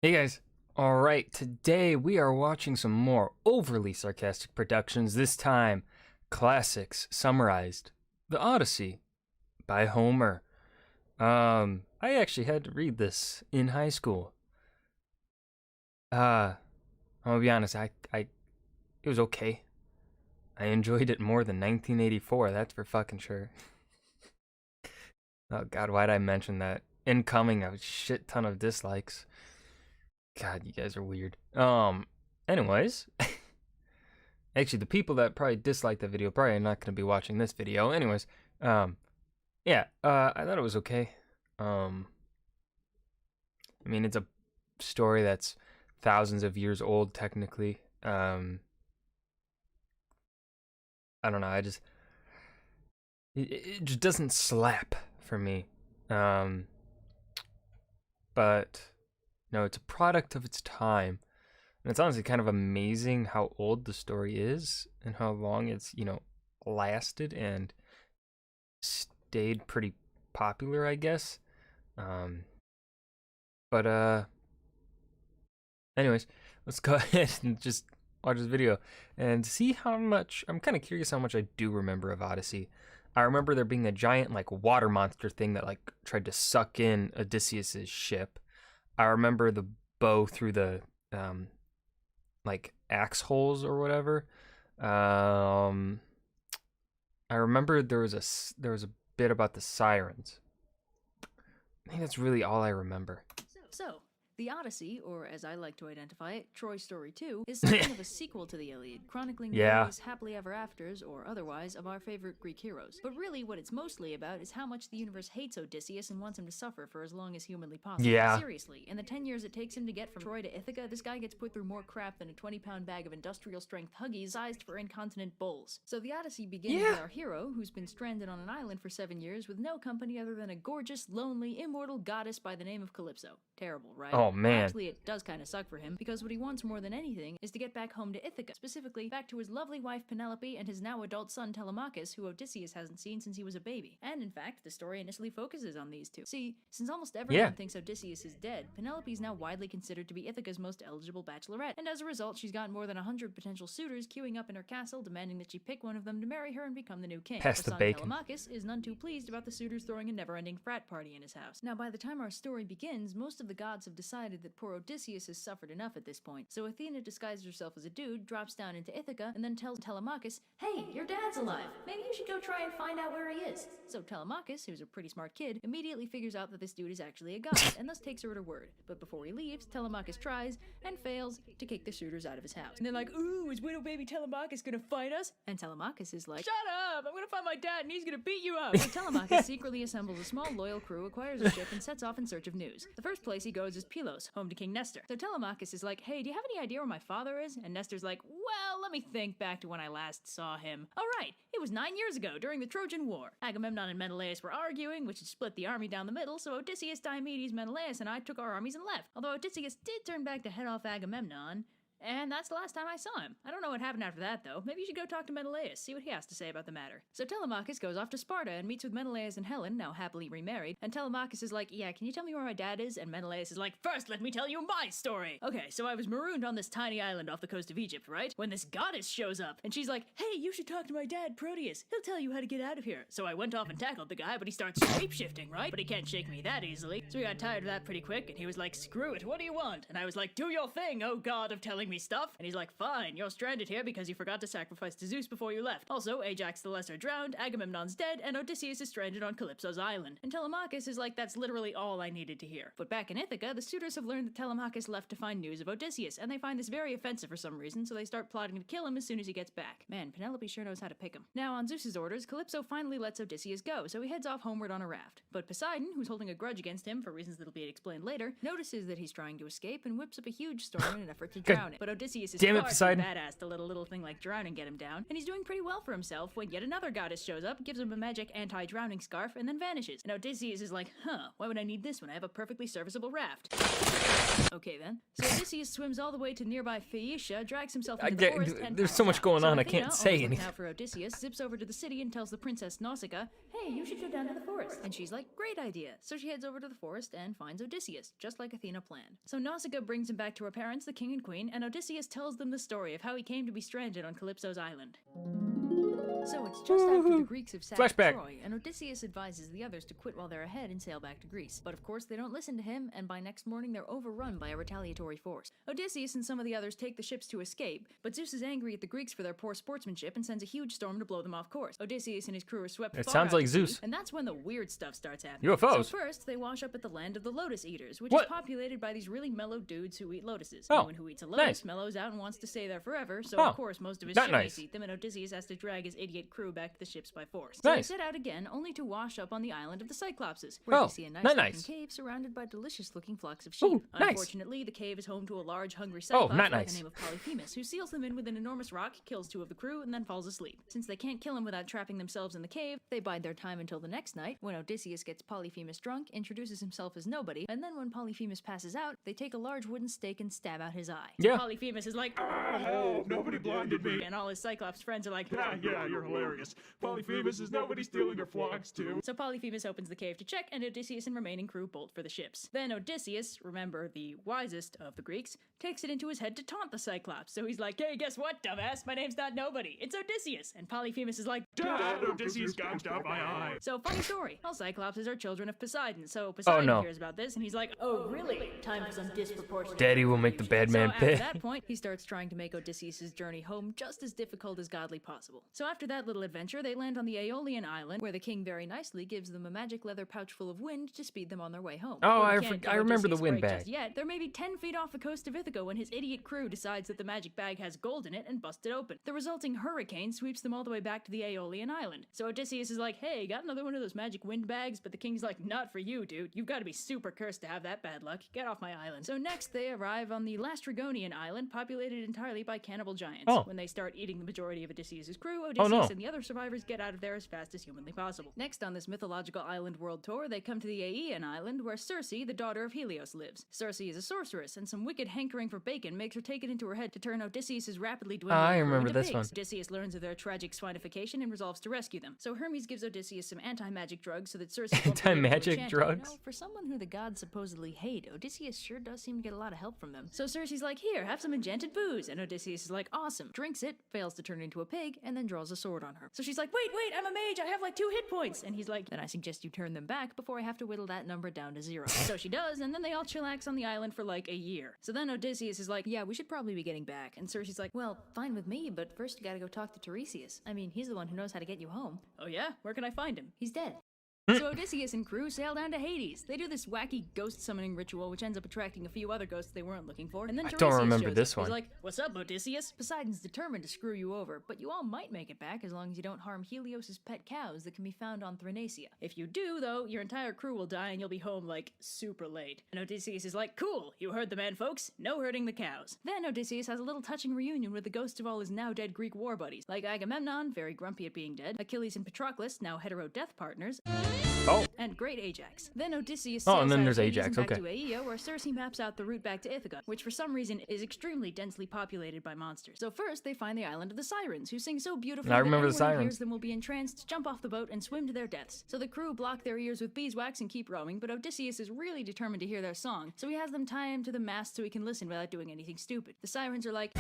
Hey guys, alright, today we are watching some more overly sarcastic productions, this time classics summarized. The Odyssey by Homer. I actually had to read this in high school. I'm gonna be honest, it was okay. I enjoyed it more than 1984, that's for fucking sure. Oh god, why'd I mention that? Incoming a shit ton of dislikes. God, you guys are weird. Anyways, actually, the people that probably dislike the video probably are not going to be watching this video. Anyways, yeah, I thought it was okay. I mean, it's a story that's thousands of years old, technically. I don't know. It just doesn't slap for me. But no, it's a product of its time. And it's honestly kind of amazing how old the story is and how long it's, lasted and stayed pretty popular, I guess. But anyways, let's go ahead and just watch this video and see how much, I'm kind of curious how much I do remember of Odyssey. I remember there being a giant, water monster thing that, tried to suck in Odysseus's ship. I remember the bow through the, axe holes or whatever. I remember there was a bit about the sirens. I think that's really all I remember. So, the Odyssey, or as I like to identify it, Troy Story 2, is something of a sequel to the Iliad, chronicling the various happily ever afters, or otherwise, of our favorite Greek heroes. But really, what it's mostly about is how much the universe hates Odysseus and wants him to suffer for as long as humanly possible. Yeah. Seriously, in the 10 years it takes him to get from Troy to Ithaca, this guy gets put through more crap than a 20-pound bag of industrial-strength Huggies sized for incontinent bulls. So the Odyssey begins with our hero, who's been stranded on an island for 7 years with no company other than a gorgeous, lonely, immortal goddess by the name of Calypso. Terrible, right? Oh, man. Actually, it does kind of suck for him, because what he wants more than anything is to get back home to Ithaca, specifically back to his lovely wife Penelope and his now adult son Telemachus, who Odysseus hasn't seen since he was a baby. And in fact, the story initially focuses on these two. See, since almost everyone thinks Odysseus is dead, Penelope is now widely considered to be Ithaca's most eligible bachelorette, and as a result, she's got more than 100 potential suitors queuing up in her castle, demanding that she pick one of them to marry her and become the new king. Pass Her the son bacon. Telemachus is none too pleased about the suitors throwing a never-ending frat party in his house. Now, by the time our story begins, most of the gods have decided that poor Odysseus has suffered enough at this point. So Athena disguises herself as a dude, drops down into Ithaca, and then tells Telemachus, "Hey, your dad's alive. Maybe you should go try and find out where he is." So Telemachus, who's a pretty smart kid, immediately figures out that this dude is actually a god, and thus takes her at her word. But before he leaves, Telemachus tries, and fails, to kick the suitors out of his house. And they're like, "Ooh, is widow baby Telemachus gonna fight us?" And Telemachus is like, "Shut up! I'm gonna find my dad and he's gonna beat you up!" So Telemachus secretly assembles a small loyal crew, acquires a ship, and sets off in search of news. The first place he goes is Pylos, home to King Nestor. So Telemachus is like, "Hey, do you have any idea where my father is?" And Nestor's like, "Well, let me think back to when I last saw him. Oh right, it was 9 years ago, during the Trojan War. Agamemnon and Menelaus were arguing, which had split the army down the middle, so Odysseus, Diomedes, Menelaus, and I took our armies and left. Although Odysseus did turn back to head off Agamemnon, and that's the last time I saw him. I don't know what happened after that, though. Maybe you should go talk to Menelaus, see what he has to say about the matter." So Telemachus goes off to Sparta and meets with Menelaus and Helen, now happily remarried, and Telemachus is like, "Yeah, can you tell me where my dad is?" And Menelaus is like, "First, let me tell you my story. Okay, so I was marooned on this tiny island off the coast of Egypt, right? When this goddess shows up, and she's like, 'Hey, you should talk to my dad, Proteus. He'll tell you how to get out of here.' So I went off and tackled the guy, but he starts shape-shifting, right? But he can't shake me that easily. So we got tired of that pretty quick, and he was like, 'Screw it, what do you want?' And I was like, 'Do your thing, oh god of telling me stuff.' And he's like, 'Fine, you're stranded here because you forgot to sacrifice to Zeus before you left. Also, Ajax the Lesser drowned, Agamemnon's dead, and Odysseus is stranded on Calypso's island.' And Telemachus is like, 'That's literally all I needed to hear.' But back in Ithaca, the suitors have learned that Telemachus left to find news of Odysseus, and they find this very offensive for some reason, so they start plotting to kill him as soon as he gets back. Man, Penelope sure knows how to pick him. Now, on Zeus's orders, Calypso finally lets Odysseus go, so he heads off homeward on a raft. But Poseidon, who's holding a grudge against him for reasons that'll be explained later, notices that he's trying to escape and whips up a huge storm in an effort to drown him. But Odysseus is far too badass to let a little thing like drowning get him down, and he's doing pretty well for himself when yet another goddess shows up, gives him a magic anti-drowning scarf, and then vanishes. And Odysseus is like, "Why would I need this when I have a perfectly serviceable raft?" Okay then. So Odysseus swims all the way to nearby Phaeacia, drags himself into the forest, and there's so much going on, I can't say anything. Now for Odysseus, zips over to the city and tells the princess Nausicaa, hey, you should go down to the forest. And she's like, great idea. So she heads over to the forest and finds Odysseus, just like Athena planned. So Nausicaa brings him back to her parents, the king and queen, and Odysseus tells them the story of how he came to be stranded on Calypso's island. So it's just after the Greeks have sacked Troy, and Odysseus advises the others to quit while they're ahead and sail back to Greece. But of course they don't listen to him, and by next morning they're overrun by a retaliatory force. Odysseus and some of the others take the ships to escape, but Zeus is angry at the Greeks for their poor sportsmanship and sends a huge storm to blow them off course. Odysseus and his crew are swept far sounds out like to Zeus. sea, and that's when the weird stuff starts happening. UFOs. So first, they wash up at the land of the Lotus Eaters, which is populated by these really mellow dudes who eat lotuses. Anyone who eats a lotus mellows out and wants to stay there forever, so of course most of his shipmates eat them, and Odysseus has to drag his idiot crew back to the ships by force. So they set out again, only to wash up on the island of the Cyclopses, where they see a nice-looking cave surrounded by delicious-looking flocks of sheep. Unfortunately, the cave is home to a large, hungry Cyclops by the name of Polyphemus, who seals them in with an enormous rock, kills 2 of the crew, and then falls asleep. Since they can't kill him without trapping themselves in the cave, they bide their time until the next night, when Odysseus gets Polyphemus drunk, introduces himself as nobody, and then when Polyphemus passes out, they take a large wooden stake and stab out his eye. So Polyphemus is like, help, nobody blinded me. And all his Cyclops friends are like, yeah, you're hilarious. Polyphemus, is nobody stealing your flocks too? So Polyphemus opens the cave to check, and Odysseus and remaining crew bolt for the ships. Then Odysseus, remember the wisest of the Greeks, takes it into his head to taunt the Cyclops. So he's like, hey, guess what, dumbass? My name's not nobody. It's Odysseus. And Polyphemus is like, Dad, Odysseus gouged out my eye. So funny story. All Cyclopses are children of Poseidon. So Poseidon hears about this, and he's like, oh, really? Time for some disproportionate. Daddy will make the bad man pay. At that point, he starts trying to make Odysseus' journey home just as difficult as godly possible. So after that little adventure, they land on the Aeolian island, where the king very nicely gives them a magic leather pouch full of wind to speed them on their way home. Oh, I remember the wind bag. Yet they're maybe 10 feet off the coast of Ithaca when his idiot crew decides that the magic bag has gold in it and busts it open. The resulting hurricane sweeps them all the way back to the Aeolian island. So Odysseus is like, hey, got another one of those magic wind bags? But the king's like, not for you, dude. You've got to be super cursed to have that bad luck. Get off my island. So next they arrive on the Lastrygonian island, populated entirely by cannibal giants. When they start eating the majority of Odysseus' crew, Odysseus and the other survivors get out of there as fast as humanly possible. Next on this mythological island world tour, they come to the Aeaean island, where Circe, the daughter of Helios, lives. Circe is a sorceress, and some wicked hankering for bacon makes her take it into her head to turn Odysseus' rapidly dwindling crew into pigs. Odysseus learns of their tragic swinification and resolves to rescue them. So Hermes gives Odysseus some anti-magic drugs so that Circe won't anti-magic drugs? You know, for someone who the gods supposedly hate, Odysseus sure does seem to get a lot of help from them. So Circe's like, here, have some enchanted booze, and Odysseus is like, awesome, drinks it, fails to turn into a pig, and then draws a sword on her. So she's like, wait, I'm a mage, I have like 2 hit points, and he's like, then I suggest you turn them back before I have to whittle that number down to 0. So she does, and then they all chillax on the island for like a year. So then Odysseus is like, yeah, we should probably be getting back, and Circe's like, well, fine with me, but first you gotta go talk to Tiresias. I mean, he's the one who knows how to get you home. Oh yeah? Where can I find him? He's dead. So Odysseus and crew sail down to Hades. They do this wacky ghost summoning ritual, which ends up attracting a few other ghosts they weren't looking for. And then Tiresias don't remember shows this up. one. He's like, what's up, Odysseus? Poseidon's determined to screw you over, but you all might make it back as long as you don't harm Helios' pet cows that can be found on Thrinacia. If you do, though, your entire crew will die and you'll be home, like, super late. And Odysseus is like, cool, you heard the man, folks. No hurting the cows. Then Odysseus has a little touching reunion with the ghosts of all his now dead Greek war buddies, like Agamemnon, very grumpy at being dead, Achilles and Patroclus, now hetero death partners, and great Ajax. Then Odysseus sails and then out there's of Hades Ajax, and back okay. to Aeaea, where Circe maps out the route back to Ithaca, which for some reason is extremely densely populated by monsters. So first, they find the island of the Sirens, who sing so beautifully I remember that the anyone who Sirens. hears them will be entranced, jump off the boat, and swim to their deaths. So the crew block their ears with beeswax and keep rowing, but Odysseus is really determined to hear their song, so he has them tie him to the mast so he can listen without doing anything stupid. The Sirens are like,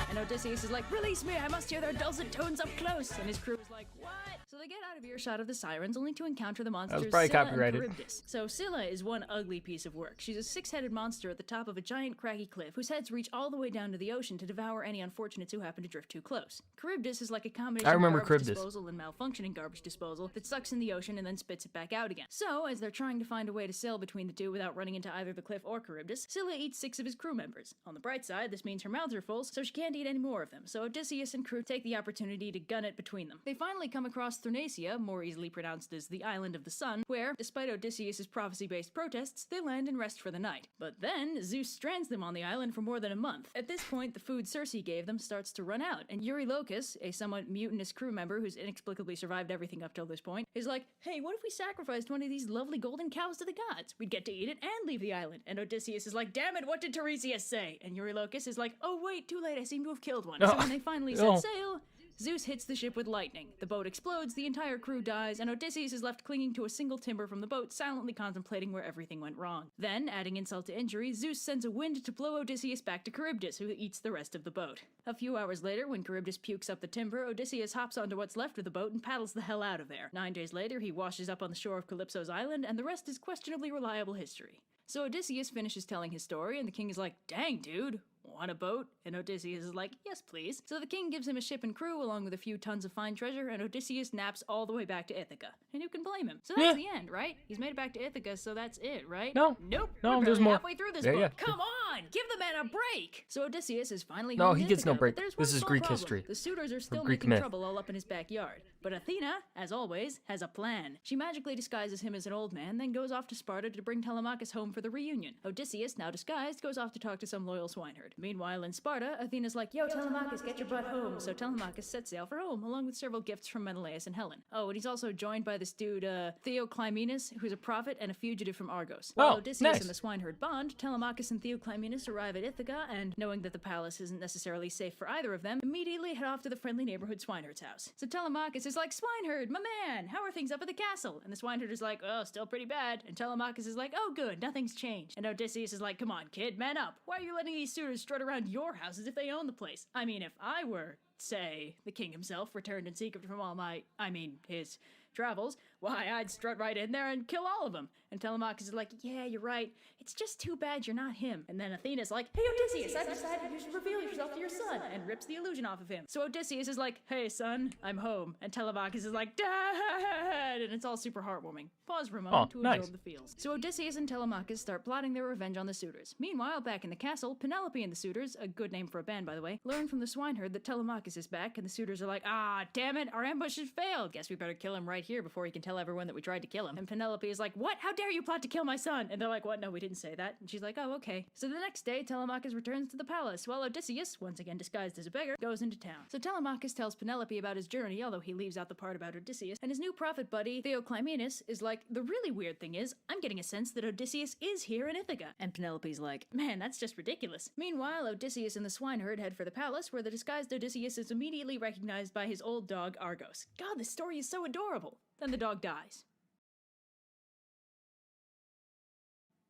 and Odysseus is like, release me, I must hear their dulcet tones up close, and his crew is like, what? So they get out of earshot of the Sirens, only to encounter the monsters probably Scylla copyrighted. and Charybdis. So Scylla is one ugly piece of work. She's a 6-headed monster at the top of a giant craggy cliff, whose heads reach all the way down to the ocean to devour any unfortunates who happen to drift too close. Charybdis is like a combination I remember of garbage Charybdis. disposal and malfunctioning garbage disposal that sucks in the ocean and then spits it back out again. So, as they're trying to find a way to sail between the two without running into either the cliff or Charybdis, Scylla eats 6 of his crew members. On the bright side, this means her mouths are full, so she can't eat any more of them. So Odysseus and crew take the opportunity to gun it between them. They finally come across Thrinacia, more easily pronounced as the Island of the Sun, where, despite Odysseus' prophecy-based protests, they land and rest for the night. But then, Zeus strands them on the island for more than a month. At this point, the food Circe gave them starts to run out, and Eurylochus, a somewhat mutinous crew member who's inexplicably survived everything up till this point, is like, hey, what if we sacrificed one of these lovely golden cows to the gods? We'd get to eat it and leave the island. And Odysseus is like, damn it, what did Tiresias say? And Eurylochus is like, oh wait, too late, I seem to have killed one. So when they finally set sail, Zeus hits the ship with lightning. The boat explodes, the entire crew dies, and Odysseus is left clinging to a single timber from the boat, silently contemplating where everything went wrong. Then, adding insult to injury, Zeus sends a wind to blow Odysseus back to Charybdis, who eats the rest of the boat. A few hours later, when Charybdis pukes up the timber, Odysseus hops onto what's left of the boat and paddles the hell out of there. 9 days later, he washes up on the shore of Calypso's island, and the rest is questionably reliable history. So Odysseus finishes telling his story, and the king is like, "Dang, dude, want a boat?" And Odysseus is like, "Yes, please." So the king gives him a ship and crew along with a few tons of fine treasure, and Odysseus naps all the way back to Ithaca. And who can blame him? So that's the end, right? He's made it back to Ithaca, so that's it, right? No. Nope. No, We're there's barely more. halfway through this Yeah, book. yeah. Come on! Give the man a break! So Odysseus is finally No, home in he gets no Ithaca, break. but there's one This is small Greek problem. history. The suitors are still Greek making myth. trouble all up in his backyard. But Athena, as always, has a plan. She magically disguises him as an old man, then goes off to Sparta to bring Telemachus home for the reunion. Odysseus, now disguised, goes off to talk to some loyal swineherd. Meanwhile, in Sparta, Athena's like, "Yo, Telemachus, get your butt home." So Telemachus sets sail for home, along with several gifts from Menelaus and Helen. Oh, and he's also joined by this dude, Theoclymenus, who's a prophet and a fugitive from Argos. While Odysseus nice. and the swineherd bond, Telemachus and Theoclymenus arrive at Ithaca, and knowing that the palace isn't necessarily safe for either of them, immediately head off to the friendly neighborhood swineherd's house. So Telemachus is like, "Swineherd, my man, how are things up at the castle?" And the swineherd is like, "Oh, still pretty bad." And Telemachus is like, "Oh, good, nothing's changed." And Odysseus is like, "Come on, kid, man up. Why are you letting these suitors strut around your house as if they own the place? I mean, if I were, say, the king himself, returned in secret from his travels, why, I'd strut right in there and kill all of them." And Telemachus is like, "Yeah, you're right. It's just too bad you're not him." And then Athena's like, "Hey, Odysseus, I've decided you should reveal yourself to your son," and rips the illusion off of him. So Odysseus is like, "Hey, son, I'm home." And Telemachus is like, "Dad!" And it's all super heartwarming. Pause for a moment to nice. absorb the feels. So Odysseus and Telemachus start plotting their revenge on the suitors. Meanwhile, back in the castle, Penelope and the suitors, a good name for a band, by the way, learn from the swineherd that Telemachus is back, and the suitors are like, "Ah, damn it, our ambush has failed. Guess we better kill him right here before he can tell everyone that we tried to kill him." And Penelope is like, "What? How dare you plot to kill my son?" And they're like, "What? No, we didn't say that." And she's like, "Oh, okay." So the next day, Telemachus returns to the palace, while Odysseus, once again disguised as a beggar, goes into town. So Telemachus tells Penelope about his journey, although he leaves out the part about Odysseus, and his new prophet buddy, Theoclymenus, is like, "The really weird thing is, I'm getting a sense that Odysseus is here in Ithaca." And Penelope's like, "Man, that's just ridiculous." Meanwhile, Odysseus and the swineherd head for the palace, where the disguised Odysseus is immediately recognized by his old dog, Argos. God, this story is so adorable. Then the dog dies.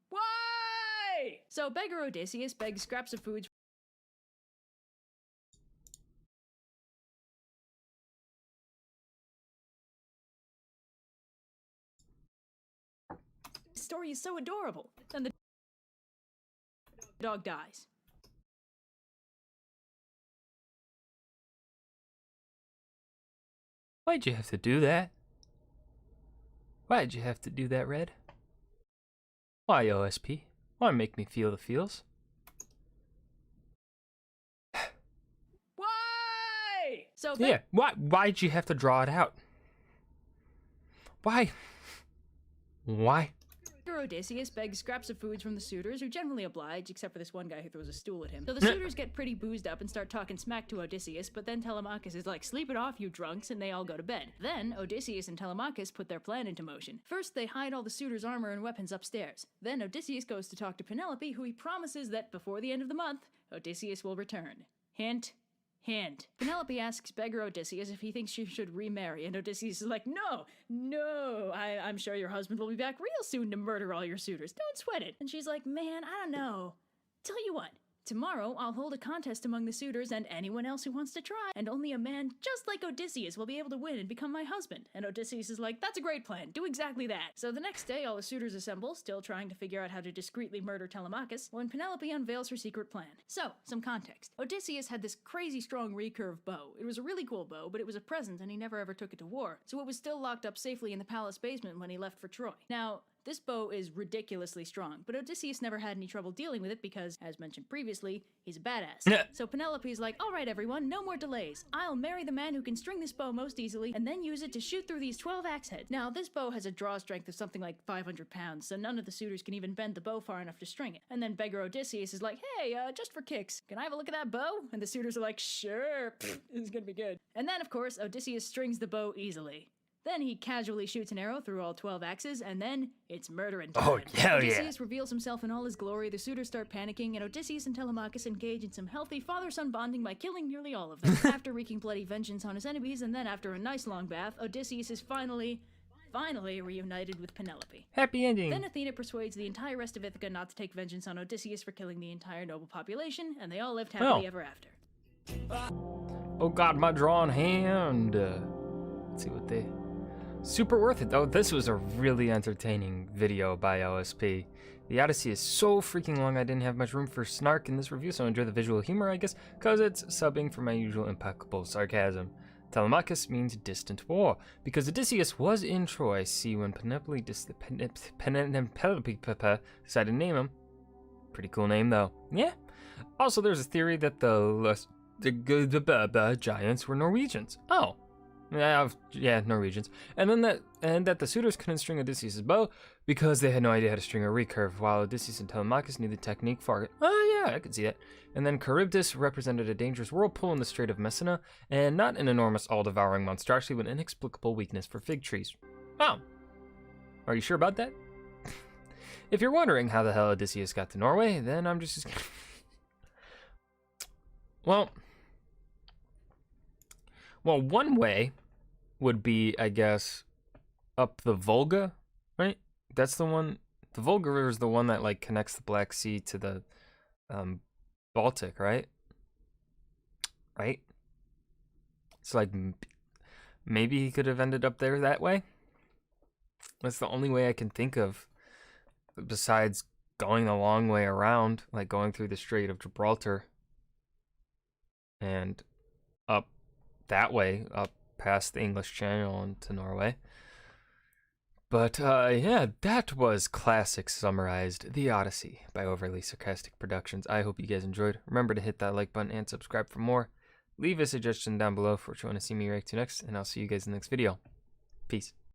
Why? So beggar Odysseus begs scraps of food. This story is so adorable. Then the dog dies. Why'd you have to do that? Why'd you have to do that, Red? Why, OSP? Why make me feel the feels? Why? So Yeah, why'd you have to draw it out? Why? Why? Odysseus begs scraps of foods from the suitors, who generally oblige, except for this one guy who throws a stool at him. So the suitors get pretty boozed up and start talking smack to Odysseus, but then Telemachus is like, "Sleep it off, you drunks," and they all go to bed. Then Odysseus and Telemachus put their plan into motion. First, they hide all the suitors' armor and weapons upstairs. Then Odysseus goes to talk to Penelope, who he promises that before the end of the month, Odysseus will return. Hint. Hint. Penelope asks beggar Odysseus if he thinks she should remarry, and Odysseus is like, No, I'm sure your husband will be back real soon to murder all your suitors. Don't sweat it." And she's like, "Man, I don't know. Tell you what. Tomorrow, I'll hold a contest among the suitors and anyone else who wants to try, and only a man just like Odysseus will be able to win and become my husband." And Odysseus is like, "That's a great plan. Do exactly that." So the next day, all the suitors assemble, still trying to figure out how to discreetly murder Telemachus, when Penelope unveils her secret plan. So, some context. Odysseus had this crazy strong recurve bow. It was a really cool bow, but it was a present and he never ever took it to war, so it was still locked up safely in the palace basement when he left for Troy. Now, this bow is ridiculously strong, but Odysseus never had any trouble dealing with it because, as mentioned previously, he's a badass. Yeah. So Penelope's like, "All right, everyone, no more delays. I'll marry the man who can string this bow most easily and then use it to shoot through these 12 axe heads." Now, this bow has a draw strength of something like 500 pounds, so none of the suitors can even bend the bow far enough to string it. And then beggar Odysseus is like, "Hey, just for kicks, can I have a look at that bow?" And the suitors are like, "Sure, this is gonna be good." And then, of course, Odysseus strings the bow easily. Then he casually shoots an arrow through all 12 axes, and then it's murdering time. Oh, hell yeah. Odysseus reveals himself in all his glory, the suitors start panicking, and Odysseus and Telemachus engage in some healthy father-son bonding by killing nearly all of them. After wreaking bloody vengeance on his enemies, and then after a nice long bath, Odysseus is finally reunited with Penelope. Happy ending. Then Athena persuades the entire rest of Ithaca not to take vengeance on Odysseus for killing the entire noble population, and they all lived happily ever after. Oh god, my drawn hand. Let's see what they... Super worth it, though. This was a really entertaining video by OSP. The Odyssey is so freaking long I didn't have much room for snark in this review, so enjoy the visual humor, I guess, because it's subbing for my usual impeccable sarcasm. Telemachus means distant war, because Odysseus was in Troy. See, when Penelope decided to name him. Pretty cool name, though. Yeah. Also, there's a theory that the giants were Norwegians. Oh. Yeah, Norwegians. And that the suitors couldn't string Odysseus' bow because they had no idea how to string a recurve, while Odysseus and Telemachus knew the technique for it. Oh yeah, I could see that. And then Charybdis represented a dangerous whirlpool in the Strait of Messina, and not an enormous all-devouring monstrosity, but an inexplicable weakness for fig trees. Oh. Are you sure about that? If you're wondering how the hell Odysseus got to Norway, then I'm just... Well, one way would be, I guess, up the Volga, right? That's the one. The Volga River is the one that like connects the Black Sea to the Baltic, right? Right? It's like maybe he could have ended up there that way. That's the only way I can think of, besides going a long way around, like going through the Strait of Gibraltar and up that way, up past the English Channel into Norway. But yeah, that was classic summarized, The Odyssey by Overly Sarcastic Productions. I hope you guys enjoyed. Remember to hit that like button and subscribe for more. Leave a suggestion down below for what you want to see me react to next, and I'll see you guys in the next video. Peace.